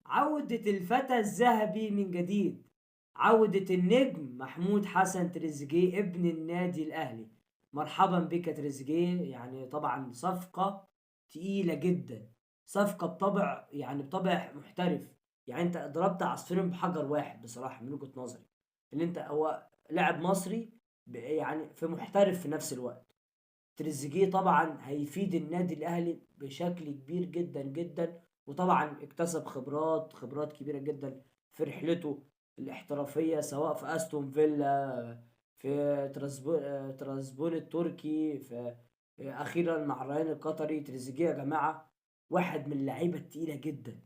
عودة الفتى الذهبي من جديد. عودة النجم محمود حسن تريزيجيه ابن النادي الأهلي. مرحبا بك يا تريزيجيه، يعني طبعا صفقة تقيلة جدا. صفقة بطبع، يعني بطبع محترف. يعني انت ضربت عصفورين بحجر واحد بصراحة من وجهة نظري. ان انت هو لاعب مصري، يعني في محترف في نفس الوقت. تريزيجيه طبعا هيفيد النادي الاهلي بشكل كبير جدا جدا. وطبعا اكتسب خبرات كبيره جدا في رحلته الاحترافيه، سواء في استون فيلا، في تراسبول التركي، في اخيرا مع الريان القطري. تريزيجيه يا جماعه واحد من اللعيبه التقيله جدا،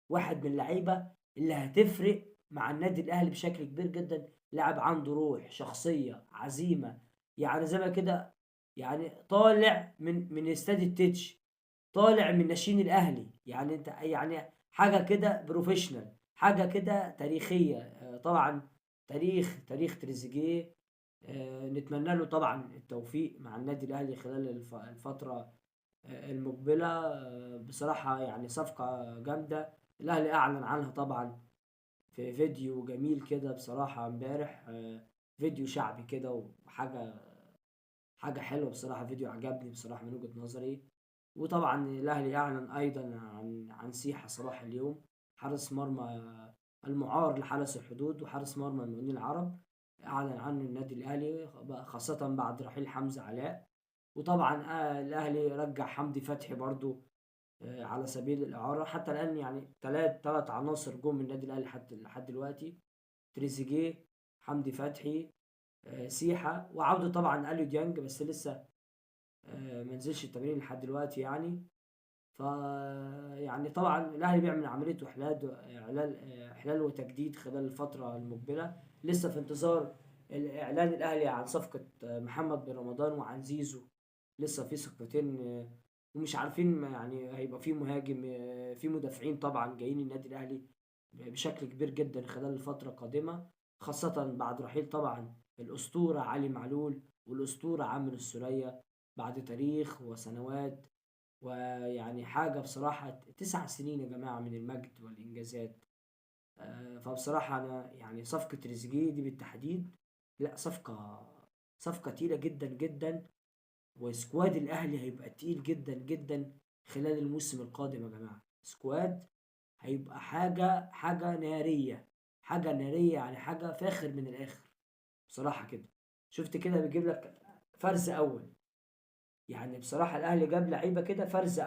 واحد من اللعيبه اللي هتفرق مع النادي الاهلي بشكل كبير جدا. لاعب عنده روح، شخصيه، عزيمه، يعني زي ما كده، يعني طالع من استاد التتش، طالع من ناشئين الاهلي. يعني انت يعني حاجه كده بروفيشنال، حاجه كده تاريخيه. طبعا تاريخ تريزيجيه. نتمنى له طبعا التوفيق مع النادي الاهلي خلال الفتره المقبله. بصراحه يعني صفقه جامده. الاهلي اعلن عنها طبعا في فيديو جميل كده بصراحه امبارح. فيديو شعبي كده، حاجة حلوة بصراحة. فيديو عجبني بصراحة من وجهة نظري. وطبعا الأهلي أعلن أيضا عن سيحة صلاح اليوم، حارس مرمى المعار لحرس الحدود وحارس مرمى المقاولين العرب. أعلن عنه النادي الأهلي خاصة بعد رحيل حمزة علاء. وطبعا الأهلي رجع حمدي فتحي برضو على سبيل الإعارة. حتى الآن يعني ثلاث عناصر جم من النادي الأهلي حتى لحد دلوقتي: تريزيجيه، حمدي فتحي، سيحة. وعودة طبعا اليو ديانج، بس لسه ما نزلش التمرين لحد دلوقتي يعني. ف يعني طبعا الاهلي بيعمل عمليه احلال وتجديد خلال الفتره المقبله. لسه في انتظار الاعلان الاهلي عن صفقه محمد بن رمضان وعن زيزو. لسه في صفقتين، ومش عارفين يعني هيبقى في مهاجم، في مدافعين طبعا جايين النادي الاهلي بشكل كبير جدا خلال الفتره القادمه، خاصه بعد رحيل طبعا الاسطوره علي معلول والاسطوره عامر السوليه بعد تاريخ وسنوات. ويعني حاجة بصراحة 9 سنين يا جماعة من المجد والإنجازات. فبصراحة أنا يعني صفقة تريزيجيه دي بالتحديد، لا صفقة تقيلة جدا جدا. وسكواد الأهلي هيبقى تقيل جدا جدا خلال الموسم القادم يا جماعة. سكواد هيبقى حاجة نارية، حاجة نارية، يعني حاجة فاخر من الآخر بصراحة كده. شفت كده بيجيب لك فرز أول. يعني بصراحة الأهلي جاب لعيبة كده فرز